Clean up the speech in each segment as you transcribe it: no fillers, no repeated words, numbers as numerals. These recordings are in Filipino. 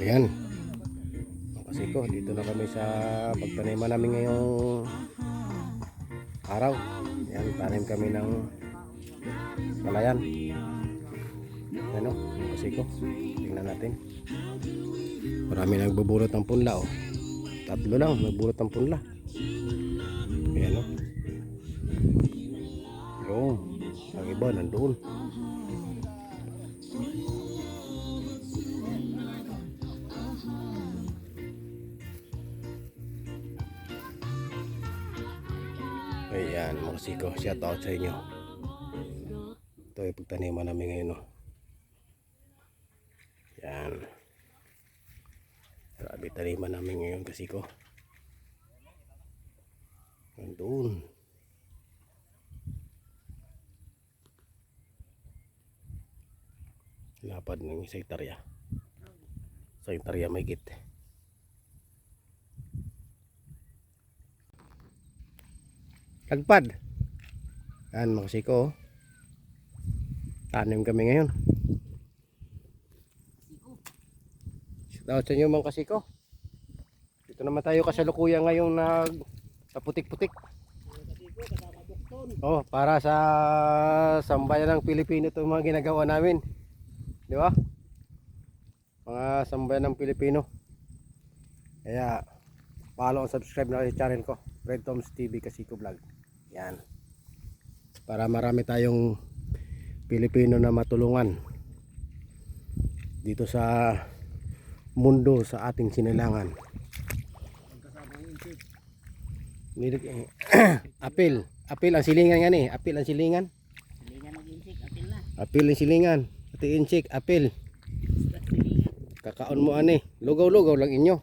Ayan, kasi ko dito na kami sa pagtaniman namin ngayong araw. Ayan, tanim kami ng palayan. Ano, kasi ko tingnan natin. Marami nagbubulot ng punla, oh. Tatlo lang nagbubulot ng punla. Ayan, oh. Yung ang iba nandoon. Ayan, mga siko, shout out sa inyo. Ito ay pagtaniman namin ngayon, oh. Ayan, grabe taniman namin ngayon kasi ko nandoon. Lapad ng sa hektarya may git. Lagpad. Yan mga siko, oh. Tanim kami ngayon. Shout out sa inyo mga kasiko. Dito naman tayo kasalukuyan ngayong putik-putik. Oh, para sa sambayan ng Pilipino itong mga ginagawa namin. Di ba? Mga sambayan ng Pilipino. Kaya follow and subscribe na sa channel ko, Fred Toms TV Kasiko Vlog. Yan. Para marami tayong Pilipino na matulungan dito sa mundo, sa ating sinilangan. Apil ang silingan nga ni. Apil ang silingan. Apil ang silingan. Pati insik, apil. Kakaon mo ani. Lugaw-lugaw lang inyo.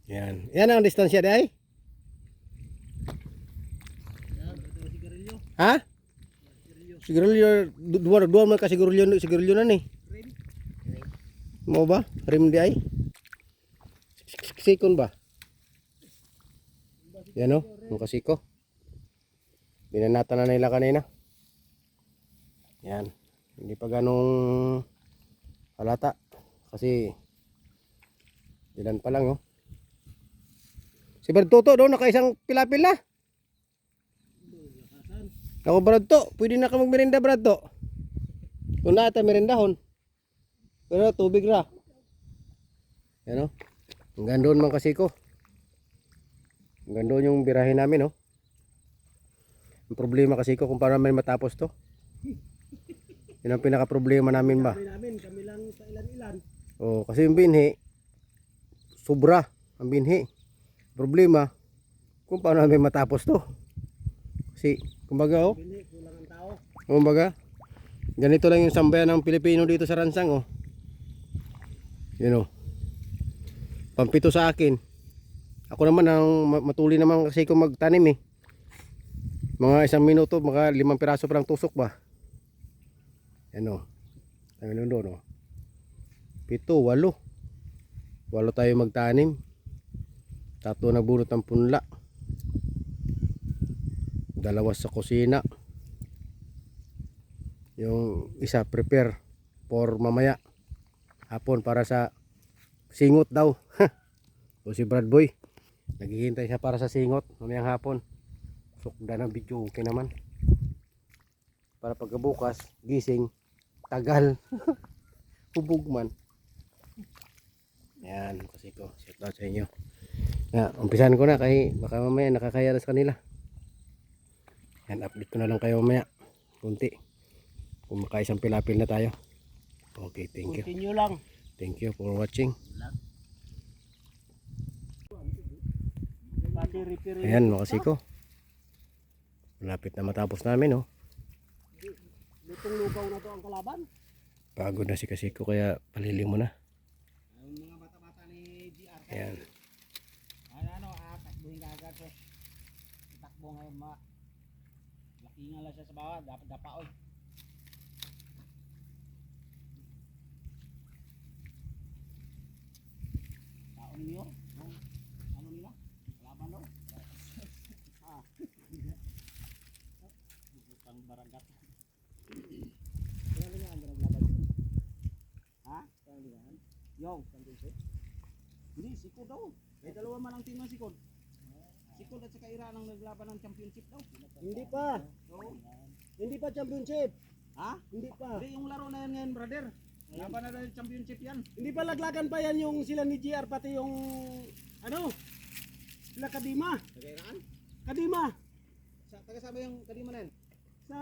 Yan. Yan ang distansya day. Ha? Sigarilyo, dua man ka sigarilyo na ni. Mo ba? Rim di ay? Sikon ba? Yan o, yung kasiko. Binanata na nila kanina. Yan. Hindi pa ganong halata. Kasi ilan pa lang, oh. Si Bartoto doon, nakaisang pilapil na. Ako Barto, pwede na ka magmerenda Barto. Kung naata merendahon. Pero tubig ra. Yan o. Hanggang doon man kasi ko. Hanggang doon yung birahe namin, oh. Ang problema kasi ko kung paano may matapos to. Yan ang pinaka problema namin ba. Kami lang sa ilan-ilan. Oh, kasi yung binhi sobra ang binhi. Problema kung paano namin matapos to. Kasi kumbaga, oh. Kulang ang tao. Kumbaga, ganito lang yung sambayan ng Pilipino dito sa Ransang, oh. Yun, oh. Pampito sa akin. Ako naman ang matuli naman kasi kung magtanim, eh. Mga 1 minuto, mga 5 piraso parang tusok ba. Yan, oh. Ang doon, oh. 7, 8. 8 tayo magtanim. 3 na bunot ng punla. 2 sa kusina. Yung isa prepare for mamaya hapon para sa singot daw. O si Brad Boy naghihintay siya para sa singot mamayang hapon. Sukda ng video, okay naman. Para pagkabukas gising tagal. Hubog man. Yan kasi ko, shout out sa inyo. Umpisan ko na kay baka mamaya nakakaya na sa kanila. Yan, update ko na lang kayo mamaya kunti kung makaisang pilapil na tayo. Okay, thank you. Continue lang. Thank you for watching. Ayan mga kasiko, malapit na matapos namin, oh. Lutong lugaw na to ang kalaban. Pagod na si kasiko kaya paliling mo na. Ang mga bata-bata ni GR. Ayan. Ano, takbuhin ka agad, eh. Takbo ngayon, laki nga lang siya sa bawah, dapat dapaon. Taon niyo. Yung championship. Hindi, Sikod daw. May dalawa man ang team ng Sikod. Sikod at saka Ira ang naglaban ng championship daw. Hindi pa. Oo. Hindi pa championship. Ha? Hindi pa. Hindi, yung laro na yan ngayon, brother. Laban na daw yung championship yan. Hindi pa laglagan pa yan yung sila ni GR pati yung ano? Sila Kadima. Nagairaan? Kadima. Taga-saba yung kadima na yan. Sa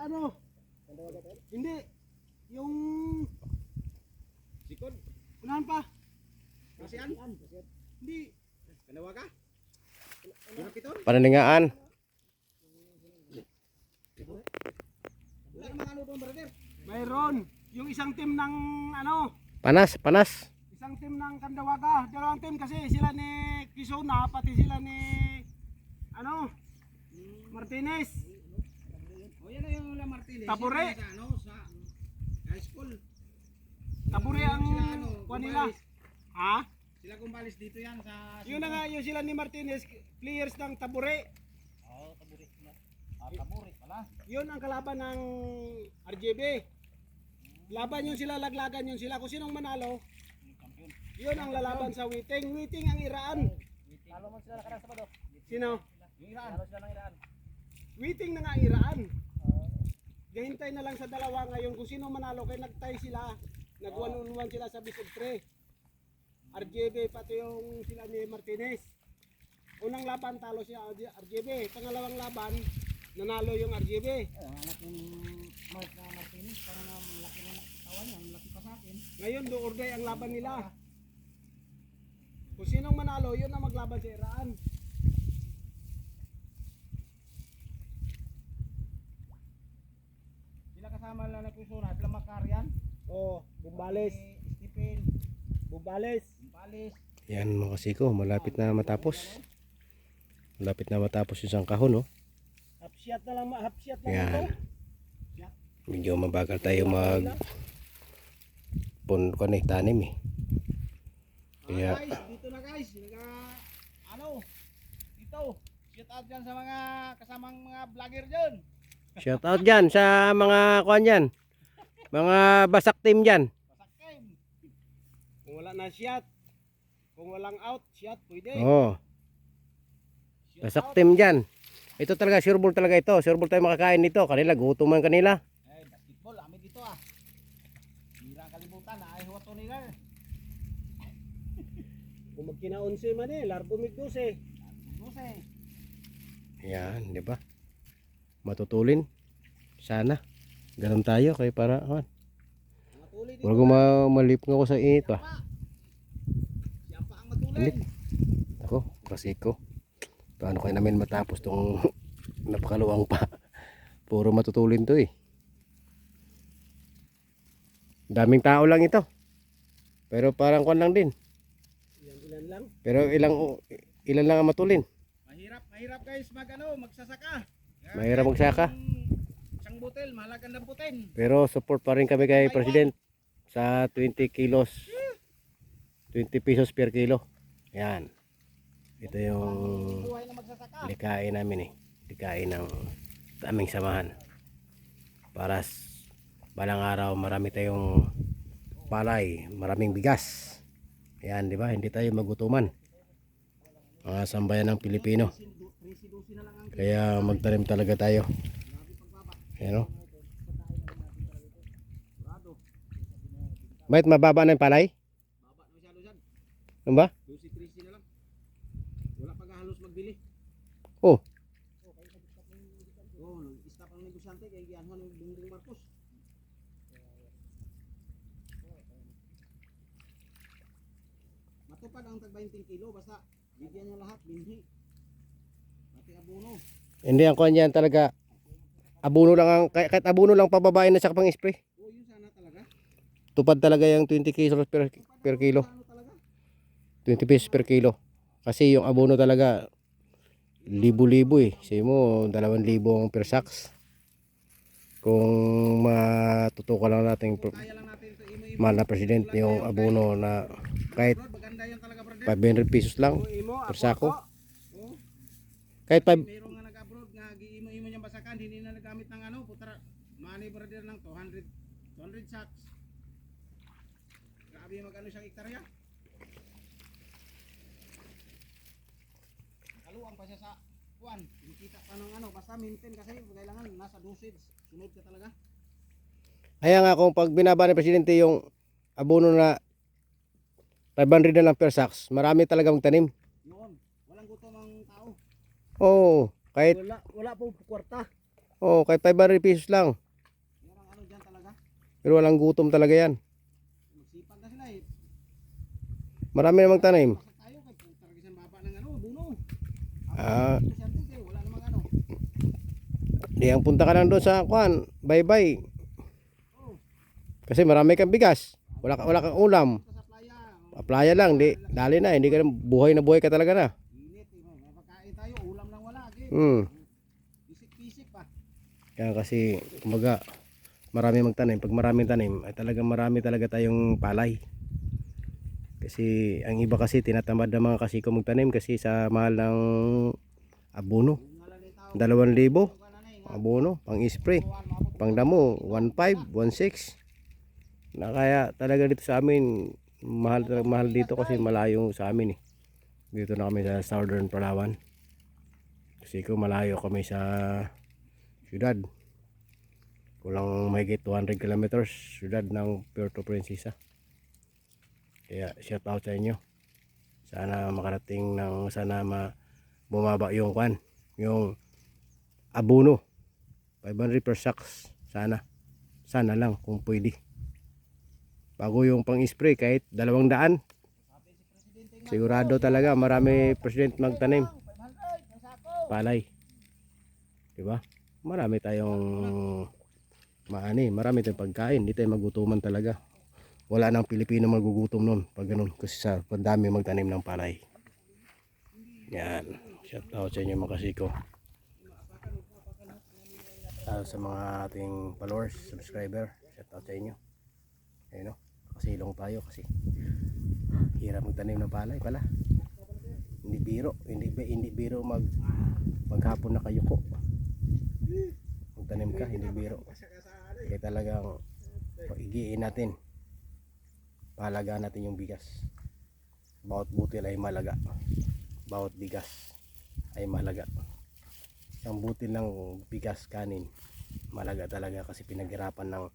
ano? Hindi. Yung Sikod? unahan pa. Kasian? Hindi. Kanawa ka? Pinapiton? Pananingaan. Wala namang ano doon, brother. Mayroon. Yung isang team ng ano? Panas, panas. Isang team ng Kandawaga. Dalawang team kasi sila ni Kisona pati sila ni ano? Martinez. O yan na yung La Martinez. Tabure. Yan sa, ano, sa high school. Tabure ang Sila, ano, kuha nila. Gumbales. Ha? Sila Gumbales dito yan sa... Yun na nga yung sila ni Martinez, players ng Tabure. Oo, Tabure. Tabure pala. Yun ang kalaban ng RGB. Laban yung sila, laglagan yung sila. Kung sinong manalo, Champion. yun ang lalaban sa Witing. Witing ang Iraan. Talo mo sila karang Sabado. Sino? Yung Iraan. Talo sila ng Iraan. Witing na nga ang Iraan. Gahintay na lang sa dalawa ngayon kung sino manalo kaya nagtay sila. Nag 1-on-1 sila sa best of 3. RGB pati yung sila ni Martinez. Unang laban talo siya RGB. Pangalawang laban nanalo yung RGB. Anak yung Mark na Martinez. Parang malaki na katawan niya. Malaki pa sa akin. Ngayon do or die ang laban nila. Kung sinong manalo yun ang maglaban sa Iraan. Sila kasama lang na kusura. Sila Makarian. Oh, Bumbales. Stephen. Bumbales. Gumbales. Yan mga kasiko, malapit na matapos. Malapit na matapos yung isang kahon, oh. Half-shot na lang, half-shot na lang Yan. ito. Medyo mabagal tayo mag connect tanim eh. Kaya Guys, dito na guys. Ano? Dito. Shout out dyan sa mga kasamang mga vlogger dyan. shout out dyan sa mga kuan dyan. Mga basak team dyan. Pasakim. Kung wala na shot, kung walang out, shot pwede. Oo. Shout Basak out. team dyan. Ito talaga, sure ball talaga ito. Sure ball tayo makakain nito. Kanila, gutuman kanila. Eh, basketball. Ami dito ah. Hira kalibutan. Ay huwag to nila. Kung magkinaunsi man eh, larbo migdose. Buse. Yan, di ba? Matutulin. Sana. Ganun tayo kaya para Mga tuloy dito. wala ko malip nga ako sa init pa. Siya pa ang matulin. Init. Ako, kasi ko. Paano kaya namin matapos tong napakaluwang pa. Puro matutulin to eh. Daming tao lang ito. Pero parang kwan lang din. Ilan lang. Pero ilan lang ang matulin. Mahirap guys magsasaka. Mahirap magsaka. Isang butel, mahalagang damputin. Pero support pa rin kami kay President sa 20 kilos. 20 pesos per kilo. Yan. Ito yung Buhay na magsasaka. likain namin eh. Likain ng aming samahan. Para balang araw marami tayong palay, maraming bigas. Yan, di ba? Hindi tayo magutuman. Mga sambayan ng Pilipino. Kaya magtanim talaga tayo. Ayan o. Bakit mababa na yung palay? Baba na masyado dyan. Ano ba? 12-13 na lang. Wala pa halos magbili. Oh, Oh, nag-stop ang negosyante kaya gianhan ng Bungling Marcos. Matupad ang tag 20 kilo basta bigyan niya lahat binhi. Pati abono. hindi ang kuhan yan talaga. Abono lang ang, kahit abono lang pababain na sa pang spray. Oh, yun sana talaga. Tupad talaga yung 20 kilos per kilo. Ano talaga? 20 pesos per kilo. Kasi yung abono talaga libo-libo eh. Sabi mo 2,000 ang per sacks. Kung matutukan lang natin Kaya lang natin ito imo-imo. mahal na president yung abono na kahit Bro, maganda yan talaga brother. 500 pesos lang Imo, per sako. Oh, Kahit 5 mayroong nga nag-abroad nga giimo-imo niyang basakan, hindi na nagamit ng ano, putra money brother ng 200 sacks. Sabi magkano siyang hektarya? Kaluang pa siya sa kuan. Kita pa ng ano, basta maintain kasi kailangan nasa dosage. Sunod ka talaga. Kaya nga kung pag binaba ni Presidente yung abono na 500 na lang per sacks, marami talagang tanim. Yun, walang gutom ang tao. Oo, kahit Wala po kwarta. kahit 500 pesos lang. Yan ang ano dyan talaga. Pero walang gutom talaga yan. Magsipag na sila eh. Marami namang tanim. Pasak tayo kay targisan baba ng ano, buno. Ah, Siyempre, wala namang ano. di ang punta ka lang doon sa kuan, bye-bye. Kasi marami kang bigas. Wala kang ulam. Sa playa, Playa lang, dali na, hindi ka na buhay ka talaga na. init. May pagkain tayo, ulam lang wala. Pisik-pisik pa. Kaya kasi, kumbaga, marami magtanim. Pag maraming tanim, ay talagang marami talaga tayong palay. Kasi, ang iba kasi, tinatamad ng mga kasiko magtanim kasi sa mahal ng abono. 2,000 abono, pang spray. Pang damo, 1,500, 1,600. Na kaya talaga dito sa amin, mahal dito kasi malayo sa amin eh. Dito na kami sa Southern Palawan. Kasi ko malayo kami sa syudad. Kulang mahigit 200 kilometers syudad ng Puerto Princesa. Kaya shout out sa inyo. Sana makarating ng bumaba yung kwan, yung abono 500 per sacks. Sana lang kung pwede. Bago yung pang-spray kahit 200. Sigurado talaga marami president magtanim. Palay. 'Di ba? Marami tayong marami tayong pagkain, hindi tayo magutuman talaga. Wala nang Pilipino magugutom noon pag ganun kasi sa pandami magtanim ng palay. Yan. Shout out sa inyo mga kasiko. Sa mga ating followers, subscriber, shout out sa inyo. Ayun, kasilong tayo kasi hirap magtanim ng palay pala. Hindi biro maghapon na kayo ko. Magtanim ka, hindi biro. Kaya talagang igiin natin. Pahalagaan natin yung bigas. Bawat butil ay malaga. Bawat bigas ay malaga. Ang butil ng bigas kanin malaga talaga kasi pinaghirapan ng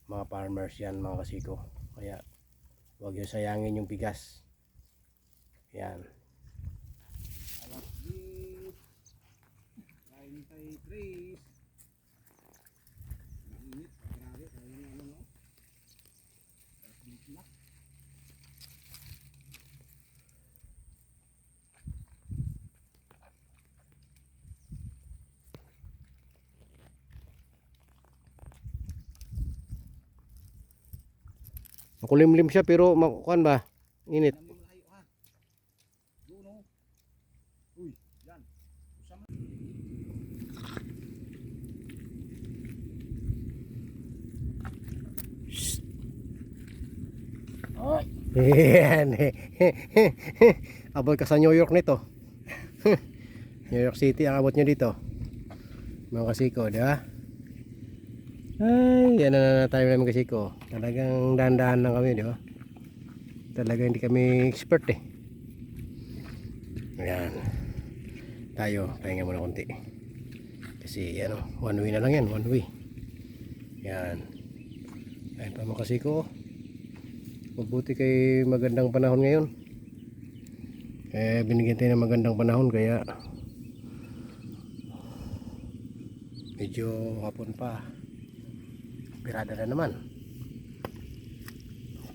mga farmers yan mga kasiko. Kaya huwag yung sayangin yung bigas. Yan. Alas 10. 93. Mainit. Grabe. Kaya yung ano no. Alas 10 na. Makulimlim siya pero makukan ba? Init. Alam mo malayo ha. Doon oh. Uy, yan. Usama. Oy. Yan. Abot ka sa New York nito. New York City ang abot nyo dito. Mga kasiko, di ba? Ay, yan na tayo namin kasiko. Talagang dahan-dahan lang kami, di ba? Talagang hindi kami expert eh. Ayan. Tayo, pahinga muna konti. Kasi ano, one way na lang yan, one way. Yan. Ayan pa mga kasiko. Mabuti kay magandang panahon ngayon. Binigyan tayo ng magandang panahon kaya medyo hapon pa. Pirada na naman.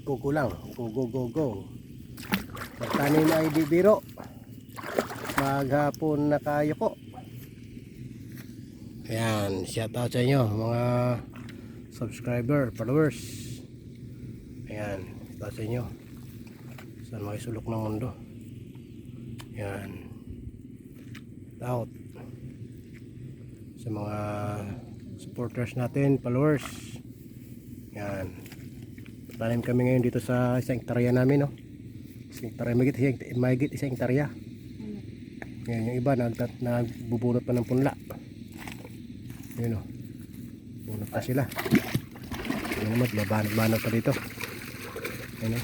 Go lang. Go. Magtanim ay di biro. Maghapon na kayo po. Ayan, shout out sa inyo mga subscriber, followers. Ayan, shout out sa inyo. Saan makisulok ng mundo. Ayan. Shout out sa mga supporters natin, followers. Yan. Tanim kami ngayon dito sa isang hektarya namin, no. Isang hektarya, mahigit isang hektarya. Yan, yung iba nagbubunot pa ng punla. Yun, no. Bunot pa sila. Yun naman, babanot pa dito. Ano?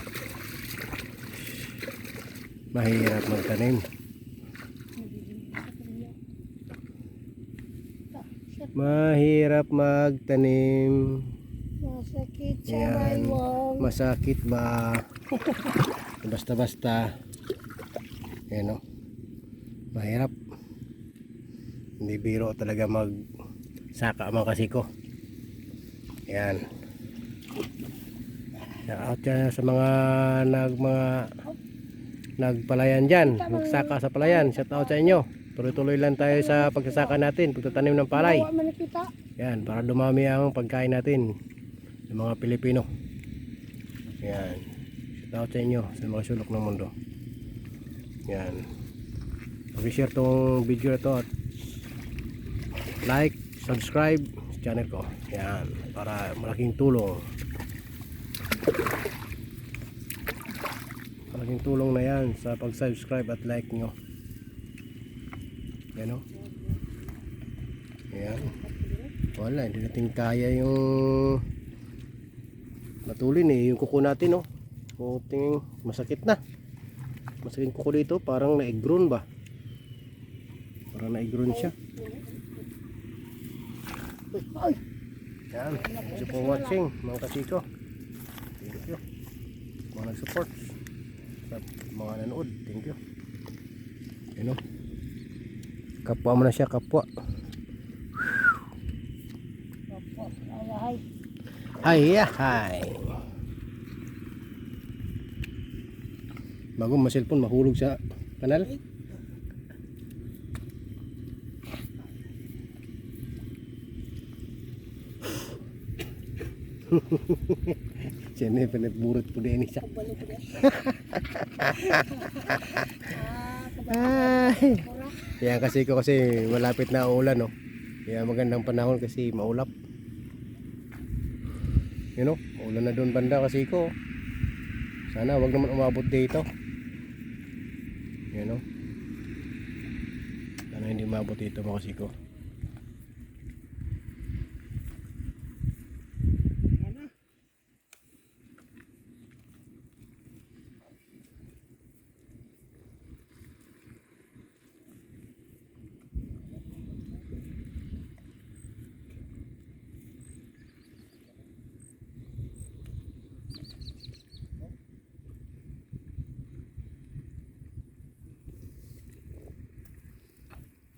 Mahirap magtanim. Mahirap magtanim. Masakit sa Yan. baywang. Masakit ba? Basta-basta. Yan o. Mahirap. Hindi biro talaga magsaka mga kasiko. Yan. Shout out dyan sa mga nagpalayan dyan. Nagsaka sa palayan. Shout out sa inyo. Tuloy-tuloy lang tayo sa pagsasaka natin. Pagtatanim ng palay. Bawa man kita. Yan. Para dumami ang pagkain natin. Ng mga Pilipino. Yan. Shout out sa inyo. Sa mga sulok ng mundo. Yan. Pag-share tong video na to at like, subscribe sa channel ko. Yan. Para malaking tulong. Malaking tulong na yan sa pag-subscribe at like nyo. Yan o. Yan. Wala, hindi natin kaya yung matulin eh. Yung kuko natin o. Puting masakit na. Masakit kuko dito. Parang na-grown ba? Parang na-grown siya. Yan. Thank you for watching mga kasiko. Thank you. Mga nag-support. Sa mga nanood. Thank you. Yan o. Kapwa mo na siya, kapwa. Hi, hi. Bago ma-cellphone mahulog sa kanal. Siyempre pinagburot po din siya. Ay. Kaya kasi malapit na ulan no. Kaya magandang panahon kasi maulap. You know, ulan na doon banda kasi ko. Sana wag naman umabot dito. You know. Sana hindi umabot dito mga kasiko.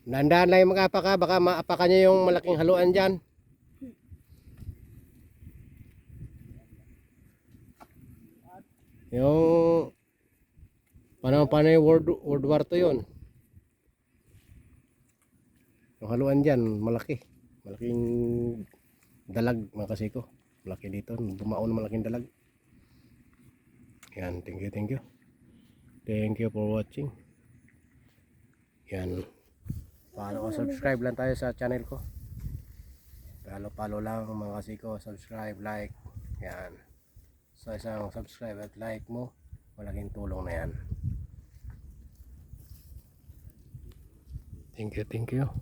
Dahan-dahan lang yung mag-apaka, baka maapaka niya yung malaking haluan dyan. Yung paano yung World War II yun. Yung haluan dyan, malaki. Malaking dalag mga kasiko. Malaki dito, bumao na malaking dalag. Yan, thank you, thank you. Thank you for watching. Yan. Follow o subscribe lang tayo sa channel ko. Follow lang mga kasiko. Subscribe, like. Yan. So isang subscribe at like mo, malaking tulong na yan. Thank you, thank you.